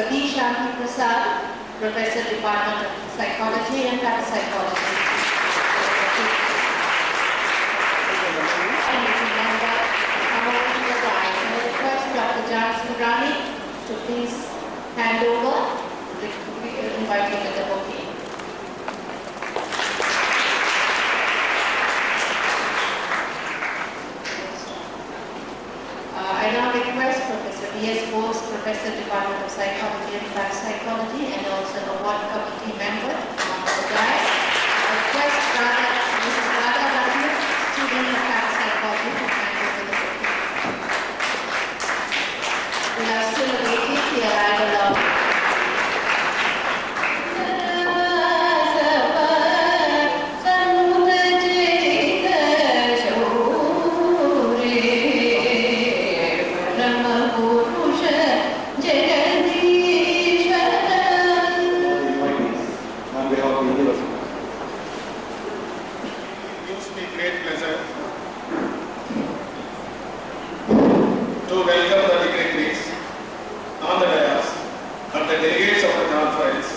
D. Shanti Prasad, Professor, Department of Psychology and Parapsychology. Dr. Johnson Rani to please hand over. We invite you to the bouquet. I now request Professor D.S. Bose, Professor, Department of Psychology and Parapsychology, and also an award committee member on the dais. I request Mrs. Radha Ratna, student of Parapsychology, to hand over the bouquet. We are still awaiting the arrival of to welcome the dignitaries on the dais and the delegates of the conference,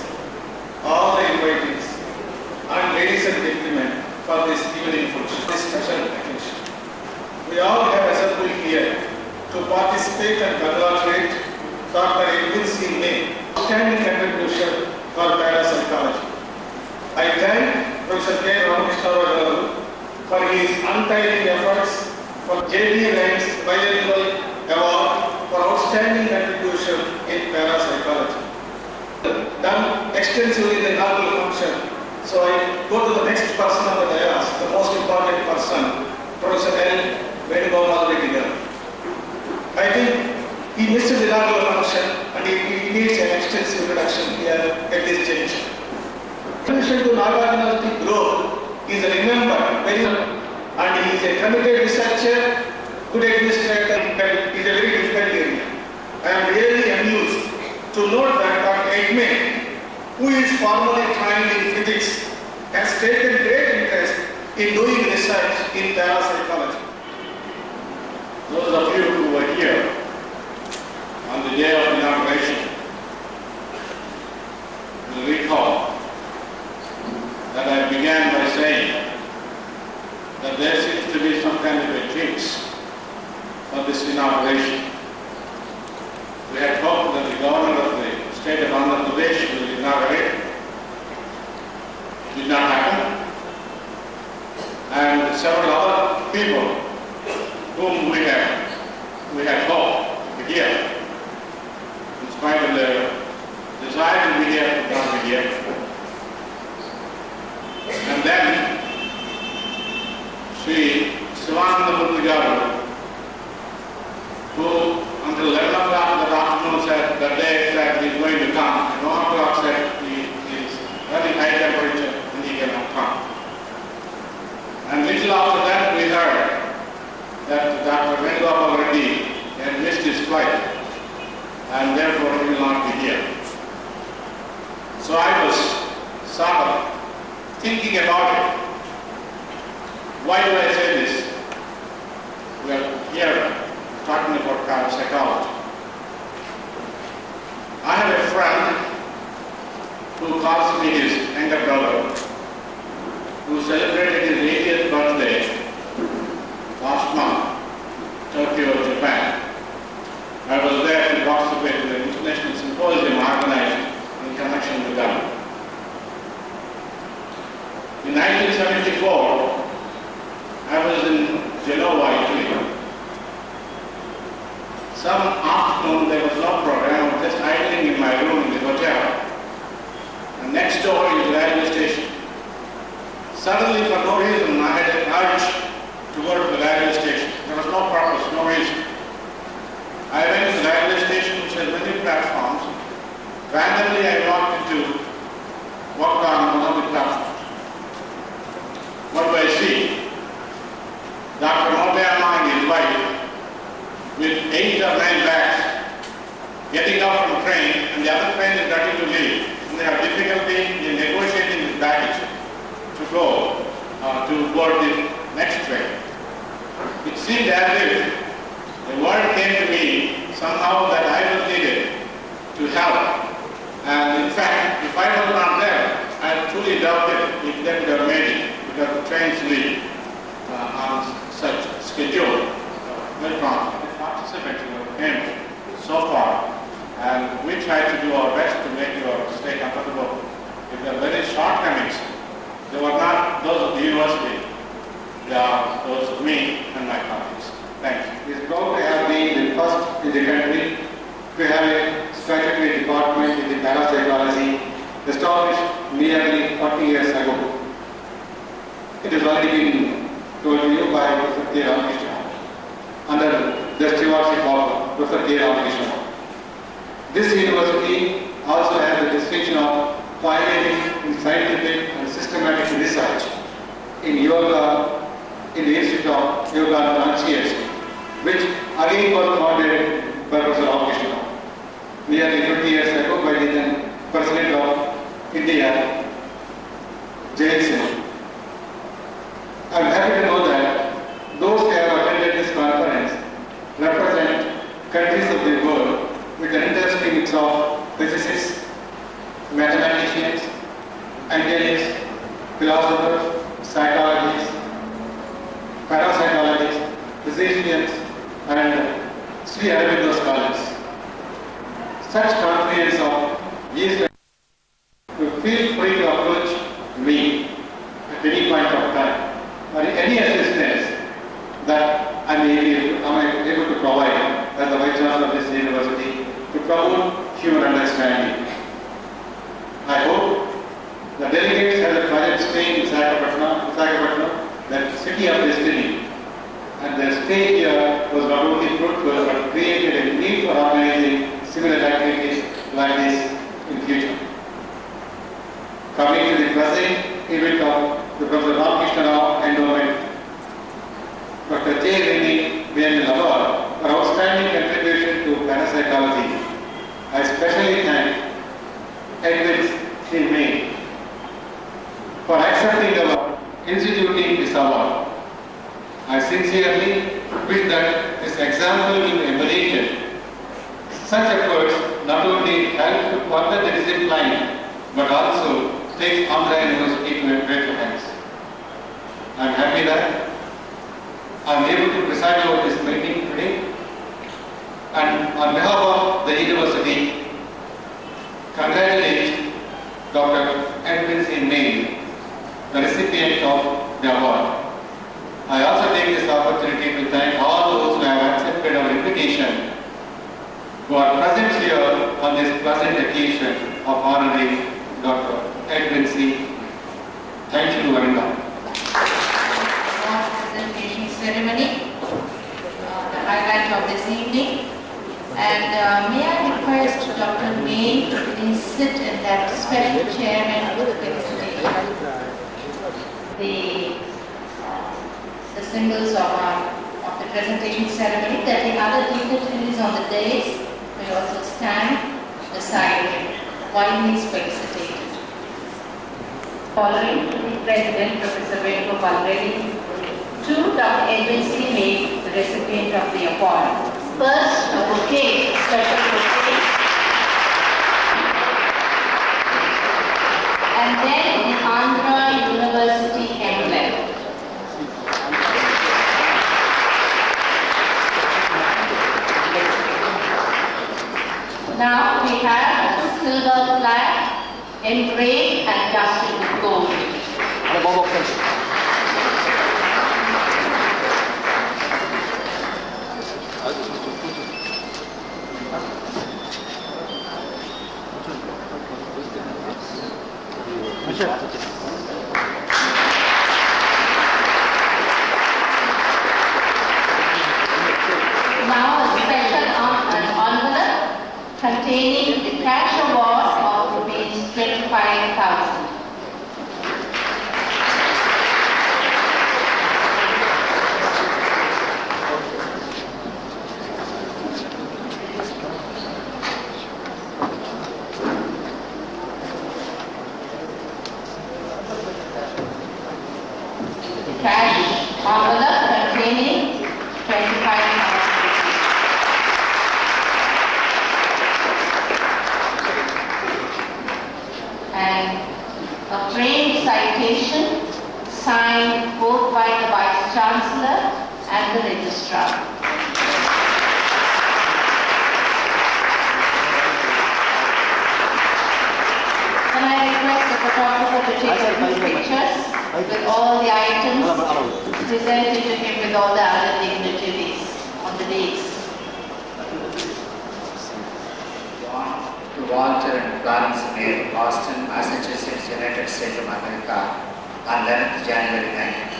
all the invitees, and ladies and gentlemen for this evening function, this special occasion. We all have assembled here to participate and congratulate Dr. Edwin C. May, outstanding contribution for parapsychology. I thank Professor K. Ramakrishna for his untiring efforts for J.D. Lines Bilingual Award for outstanding contribution in parapsychology. Done extensively in the inaugural function. So I go to the next person on the dais, the most important person, Professor L. Venugopal Reddy. I think he missed the inaugural function and he needs an extensive introduction here at this juncture. In addition to Nagarjuna's growth, he is remembered very well, and he is a committed researcher, good administrator. It is a very difficult area. I am really amused to note that Dr. Edmund, who is formally trained in physics, has taken great interest in doing research in parapsychology. Those of you who were here on the day of inauguration will recall that I began by saying that there seems to be some kind of a jinx for this inauguration. We had hoped that the governor of the state of Andhra Pradesh will inaugurate. It did not happen. And several other people whom we had hoped to hear, in spite of their desire to be here, could not be here. And then Sri Sivananda Murthy Garu, who until 11 o'clock that afternoon said that day that he is going to come, and 1 o'clock said he is very high temperature and he cannot come. And little after that we heard that Dr. Venugopal Reddy had missed his flight and therefore he will not be here. So I was sort of thinking about it. Why do I say this? We are here talking about parapsychology. I have a friend who calls me his younger brother, who celebrated his 80th birthday last month, Tokyo, Japan. I was there to participate in the international symposium organized in connection with them. In 1974, I was in Genoa, Italy. Some afternoon there was no program, I was just idling in my room in the hotel. And next door is the railway station. Suddenly, for no reason, I had an urge to go to the railway station. There was no purpose, no reason. I went to the railway station, which has many platforms. Randomly, I walked on one of the platforms. What do I see? Dr. Mobayama and his wife, with 8 or 9 bags, getting out from the train, and the other train is ready to leave. And they have difficulty in negotiating with baggage to go to board the next train. It seemed as if the word came to me somehow that I was needed to help fight was not there. I truly doubt it if they could have made it because the trains leave on such schedule. Very prompt. The participants came so far, and we try to do our best to make your stay comfortable. If there are very shortcomings, they were not those of the university. They are those of me and my colleagues. Thanks. It is proud to have been the first in the country to have a statutory department in the parapsychology established nearly 40 years ago. It has already been told to you by Professor K. Ramakrishna under the stewardship of Professor K. Ramakrishna. This university also has the distinction of pioneering in scientific and systematic research in yoga in the Institute of Yoga and Consciousness, which again was founded by Professor Ramakrishna nearly 20 years ago by the then President of India, Jail Singh. I am happy to know that those who have attended this conference represent countries of the world with an interesting mix of physicists, mathematicians, engineers, philosophers, psychologists, parapsychologists, physicians, and Sri Aurobindo scholars. Such confluence of these to feel free to approach me at any point of time or any assistance that I may be able to provide as the Vice Chancellor of this university to promote human understanding. I hope the delegates have a pleasant stay in Visakhapatnam, that city of destiny, and their stay here was not only fruitful but created a need for organizing similar activities like this in future. Coming to the present event of the Professor Ramakrishna Rao Endowment, Dr. J. Rennie Biennial Award for outstanding contribution to parapsychology. I especially thank Edwin C. May for accepting our instituting this award. I sincerely wish that this example will be emulated. Such efforts not only help to further the discipline but also takes Andhra University to a greater heights. I am happy that I am able to preside over this meeting today, and on behalf of the university, congratulate Dr. Edwin C. May, the recipient of the award. I also take this opportunity to thank all those who have accepted our invitation, who are present here on this pleasant occasion of honoring Dr. Edwin C. Thank you very much. Presentation ceremony, the highlight of this evening. And may I request Dr. May to please sit in that special chair and felicitate the symbols of the presentation ceremony, that the other dignitaries on the dais will also stand beside him while he is felicitated. Following the President, Professor Venugopal Reddy, to Dr. Edwin C. May, the recipient of the award. First, a bouquet, special bouquet, and then the Andhra University emblem. Now we have a silver flag engraved and dusted with gold. Now a special envelope containing the cash award of rupees 25,000. and a framed citation signed both by the Vice Chancellor and the Registrar. Can I request the photographer to take a few pictures with all the items presented to him with all the other dignitaries on the days. To Walter and Clarence Mayer, Boston, Massachusetts, United States of America, on 11th January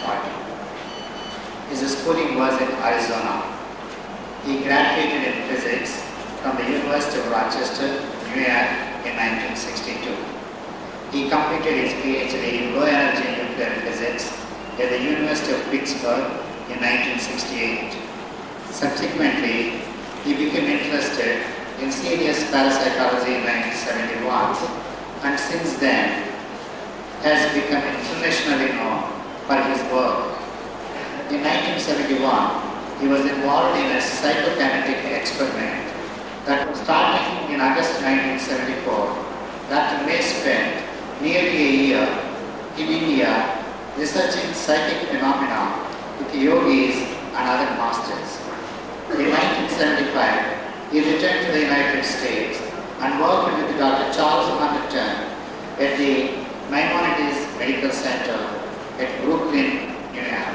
1940. His schooling was in Arizona. He graduated in physics from the University of Rochester, New York in 1962. He completed his PhD in low energy nuclear physics at the University of Pittsburgh in 1968. Subsequently, he became interested in serious parapsychology in 1971 and since then has become internationally known for his work. In 1971, he was involved in a psychokinetic experiment that was starting in August 1974. Dr. May spent nearly a year in India researching psychic phenomena with yogis and other masters. In 1975, he returned to the United States and worked with Dr. Charles Huntington at the Maimonides Medical Center at Brooklyn, New York.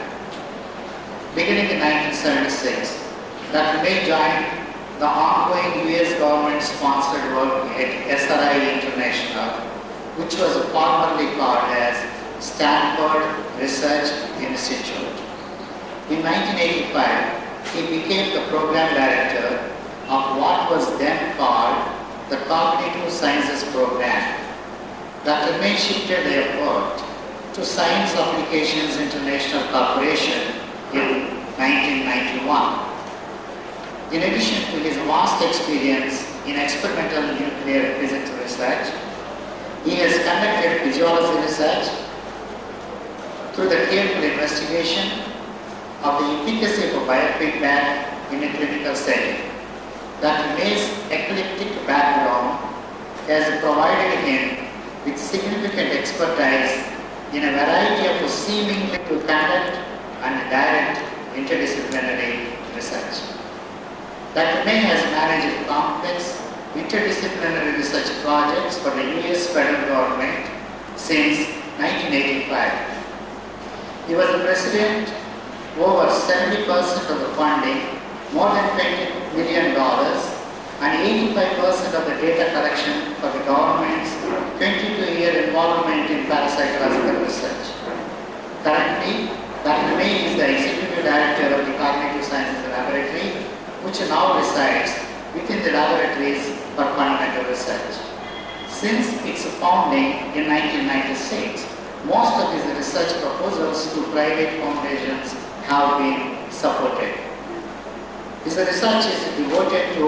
Beginning in 1976, Dr. May joined the ongoing US government-sponsored work at SRI International, which was formerly called as Stanford Research Institute. In 1985, he became the program director of what was then called the Cognitive Sciences Program. Dr. May shifted the effort to Science Applications International Corporation in 1991. In addition to his vast experience in experimental nuclear physics research, he has conducted physiology research through the careful investigation of the efficacy of biofeedback in a clinical setting. Dr. May's eclectic background has provided him with significant expertise in a variety of seemingly to conduct and direct interdisciplinary research. Dr. May has managed complex interdisciplinary research projects for the US federal government since 1985. He was the president over 70% of the funding, more than $20 million, and 85% of the data collection for the government's 22-year involvement in parapsychological research. Currently, Dr. May is the Executive Director of the Cognitive Sciences Laboratory, which now resides within the laboratories for fundamental research. Since its founding in 1996, most of his research proposals to private foundations have been supported. His research is devoted to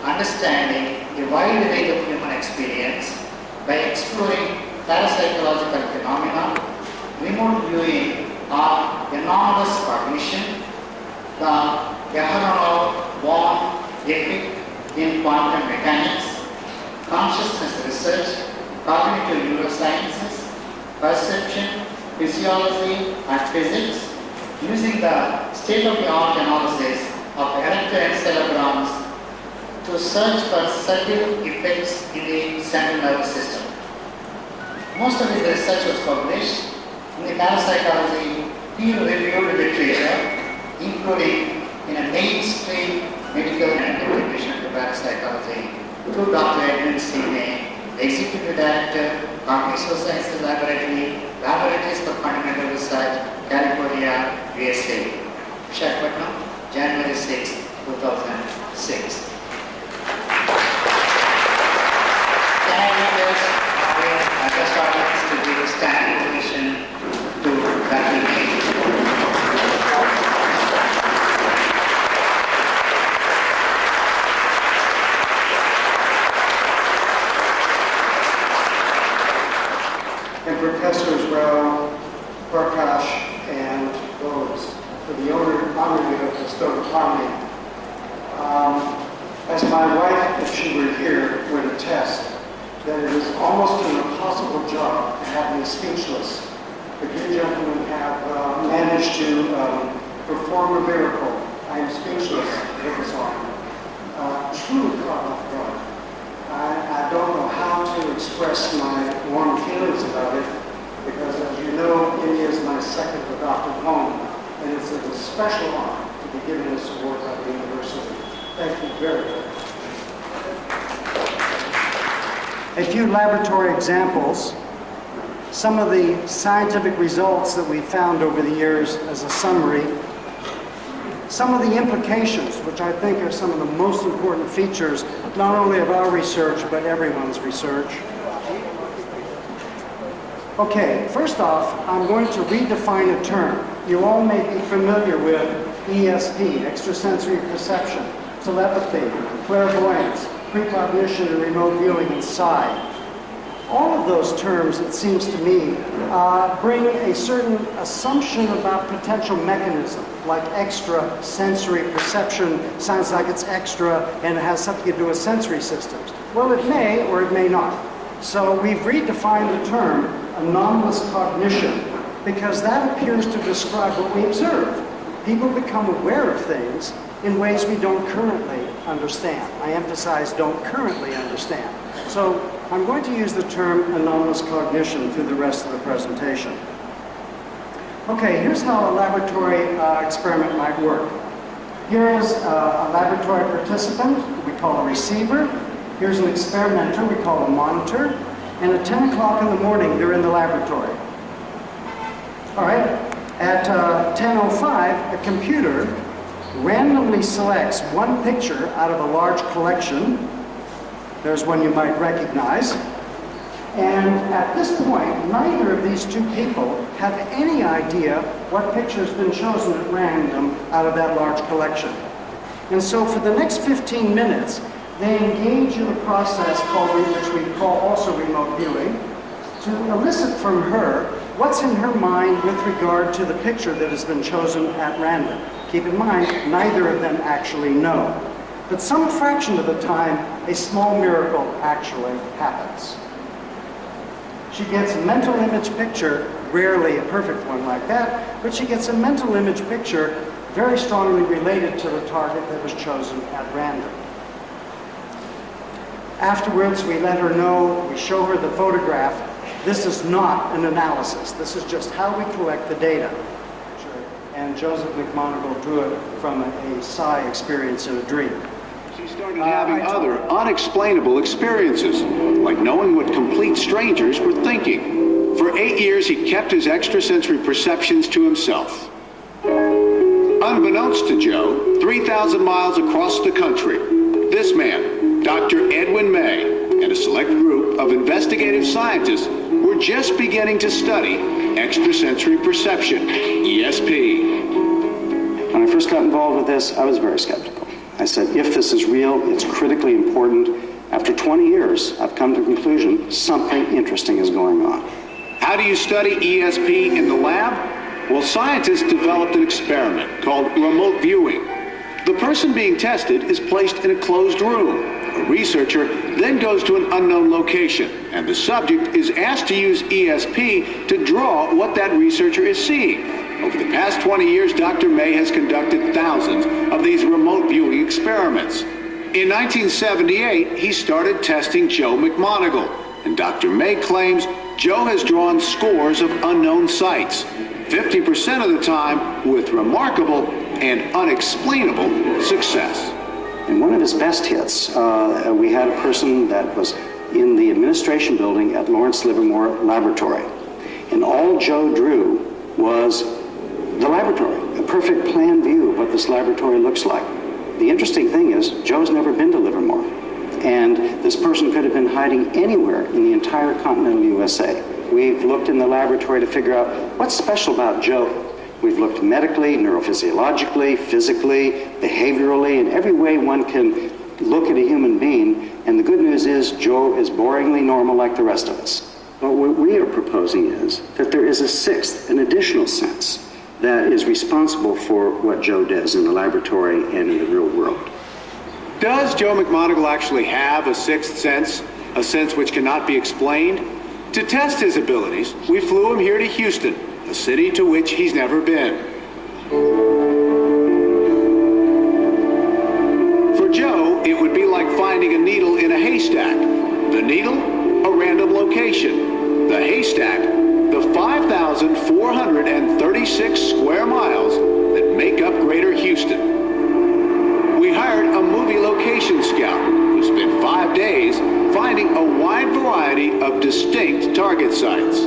understanding a wide range of human experience by exploring parapsychological phenomena, remote viewing or anomalous cognition, the Aharonov-Bohm effect in quantum mechanics, consciousness research, cognitive neurosciences, perception, physiology, and physics, using the state-of-the-art analysis of electroencephalograms to search for subtle effects in the central nervous system. Most of his research was published in the parapsychology peer-reviewed literature, including in a mainstream medical and contribution to parapsychology through Dr. Edwin C. May, Executive Director, Cognitive Sciences Laboratory, Laboratories for Fundamental Research, California, USA. Visakhapatnam, January 6, 2006. Can I request our address audience to give standing ovation to Dr. May? And Professors Rao, Prakash, and Rose for the honor you have bestowed upon me. As my wife, if she were here, would attest, that it is almost an impossible job to have me speechless. But you gentlemen have managed to perform a miracle. I am speechless with this honor. Truly caught off guard. I don't know how to express my warm feelings about it, because as you know, India is my second adopted home, and it's a special honor to be given this award by the university. Thank you very much. A few laboratory examples. Some of the scientific results that we found over the years as a summary. Some of the implications, which I think are some of the most important features, not only of our research, but everyone's research. Okay, first off, I'm going to redefine a term. You all may be familiar with ESP, extrasensory perception, telepathy, clairvoyance, precognition and remote viewing, and psi. All of those terms, it seems to me, bring a certain assumption about potential mechanism, like extrasensory perception sounds like it's extra and it has something to do with sensory systems. Well, it may or it may not. So we've redefined the term anomalous cognition because that appears to describe what we observe. People become aware of things in ways we don't currently understand. I emphasize don't currently understand. So I'm going to use the term anomalous cognition through the rest of the presentation. Okay, here's how a laboratory experiment might work. Here is a laboratory participant we call a receiver. Here's an experimenter we call a monitor. And at 10 o'clock in the morning, they're in the laboratory. All right, at 10:05, a computer randomly selects one picture out of a large collection. There's one you might recognize. And at this point, neither of these two people have any idea what picture has been chosen at random out of that large collection. And so for the next 15 minutes, they engage in a process which we call also remote viewing, to elicit from her what's in her mind with regard to the picture that has been chosen at random. Keep in mind, neither of them actually know. But some fraction of the time, a small miracle actually happens. She gets a mental image picture, rarely a perfect one like that, but she gets a mental image picture very strongly related to the target that was chosen at random. Afterwards, we let her know, we show her the photograph. This is not an analysis. This is just how we collect the data. And Joseph McMoneagle drew it from a psi experience in a dream. She started having other unexplainable experiences, like knowing what complete strangers were thinking. For 8 years, he kept his extrasensory perceptions to himself. Unbeknownst to Joe, 3,000 miles across the country, this man, Dr. Edwin May, and a select group of investigative scientists were just beginning to study extrasensory perception, ESP. When I first got involved with this, I was very skeptical. I said, if this is real, it's critically important. After 20 years, I've come to the conclusion something interesting is going on. How do you study ESP in the lab? Well, scientists developed an experiment called remote viewing. The person being tested is placed in a closed room. A researcher then goes to an unknown location, and the subject is asked to use ESP to draw what that researcher is seeing. Over the past 20 years, Dr. May has conducted thousands of these remote viewing experiments. In 1978, he started testing Joe McMoneagle, and Dr. May claims Joe has drawn scores of unknown sights, 50% of the time with remarkable and unexplainable success. In one of his best hits, we had a person that was in the administration building at Lawrence Livermore Laboratory. And all Joe drew was the laboratory, a perfect plan view of what this laboratory looks like. The interesting thing is, Joe's never been to Livermore. And this person could have been hiding anywhere in the entire continental USA. We've looked in the laboratory to figure out what's special about Joe. We've looked medically, neurophysiologically, physically, behaviorally, in every way one can look at a human being. And the good news is Joe is boringly normal like the rest of us. But what we are proposing is that there is a sixth, an additional sense that is responsible for what Joe does in the laboratory and in the real world. Does Joe McMoneagle actually have a sixth sense? a sense which cannot be explained. To test his abilities, we flew him here to Houston, a city to which he's never been. For Joe, it would be like finding a needle in a haystack. The needle, a random location. The haystack, the 5,436 square miles that make up Greater Houston. We hired a movie location scout who spent 5 days finding a wide variety of distinct target sites.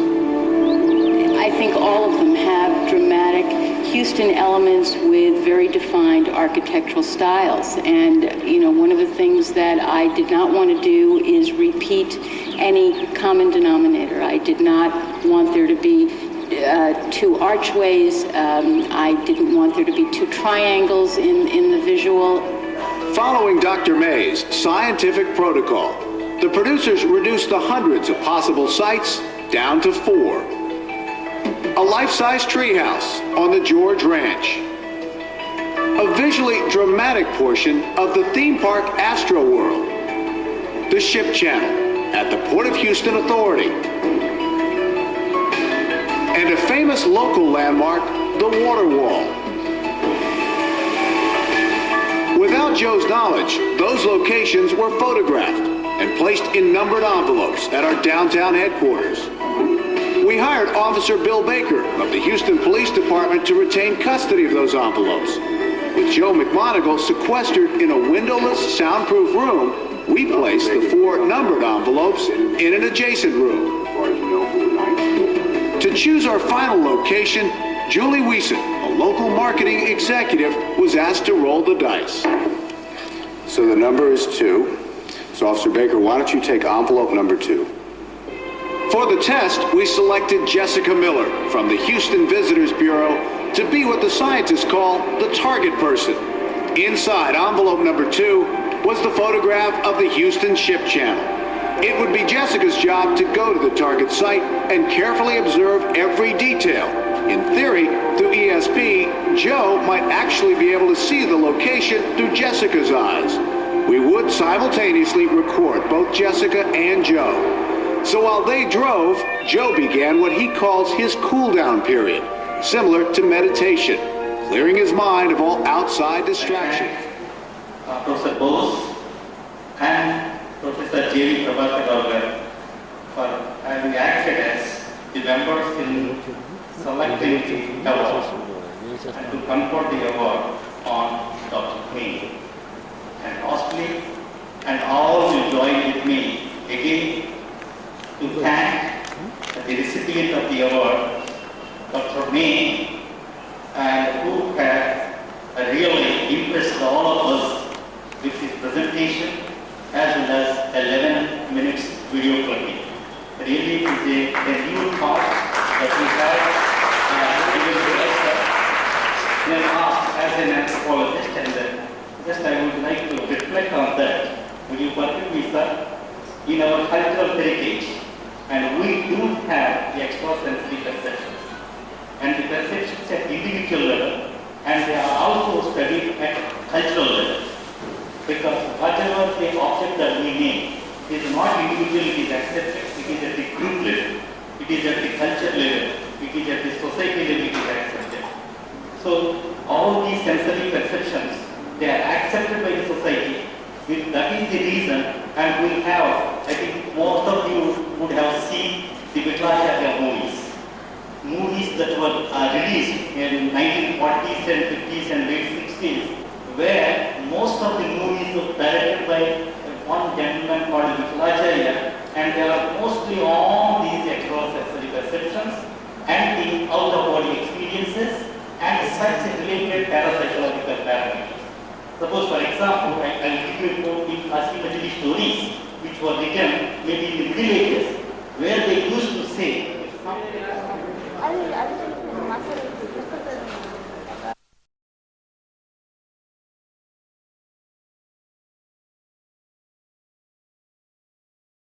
I think all of them have dramatic Houston elements with very defined architectural styles. And, you know, one of the things that I did not want to do is repeat any common denominator. I did not want there to be two archways. I didn't want there to be two triangles in the visual. Following Dr. May's scientific protocol, the producers reduced the hundreds of possible sites down to 4. A life-size treehouse on the George Ranch. A visually dramatic portion of the theme park Astro World. The Ship Channel at the Port of Houston Authority. And a famous local landmark, the Water Wall. Without Joe's knowledge, those locations were photographed and placed in numbered envelopes at our downtown headquarters. We hired Officer Bill Baker of the Houston Police Department to retain custody of those envelopes. With Joe McMonagle sequestered in a windowless, soundproof room, we placed the 4 numbered envelopes in an adjacent room. To choose our final location, Julie Wiesen, a local marketing executive, was asked to roll the dice. So the number is 2. So Officer Baker, why don't you take envelope number 2? For the test, we selected Jessica Miller from the Houston Visitors Bureau to be what the scientists call the target person. Inside envelope number 2 was the photograph of the Houston Ship Channel. It would be Jessica's job to go to the target site and carefully observe every detail. In theory, through ESP, Joe might actually be able to see the location through Jessica's eyes. We would simultaneously record both Jessica and Joe. So while they drove, Joe began what he calls his cool-down period, similar to meditation, clearing his mind of all outside distractions. Professor Bose and Professor J.V. Prabhakar for having acted as the members in selecting the award and to confer the award on Dr. Queen. And lastly, and all will join with me again to thank the recipient of the award, Dr. May, and who has really impressed all of us with his presentation as well as 11 minutes video clipping. Really it is a new thought that we have given to us as an anthropologist, and just I would like to reflect on that. Would you permit me, sir? In our cultural heritage, and we do have the extrasensory perceptions, and the perceptions at individual level, and they are also studied at cultural level. Because whatever the object that we name is not individually it is accepted, it is at the group level, it is at the culture level, it is at the society level it is accepted. So all these sensory perceptions, they are accepted by the society. That is the reason, and we have, I think most of you would have seen the Vitlacharya movies. Movies that were released in 1940s and 50s and late 60s, where most of the movies were directed by one gentleman called Vitlacharya, and they are mostly on these extrasensory perceptions and the out-of-body experiences and such related parapsychological parameters. Suppose, for example, I will give you the Ashimajali stories which were written maybe in the Middle Ages, where they used to say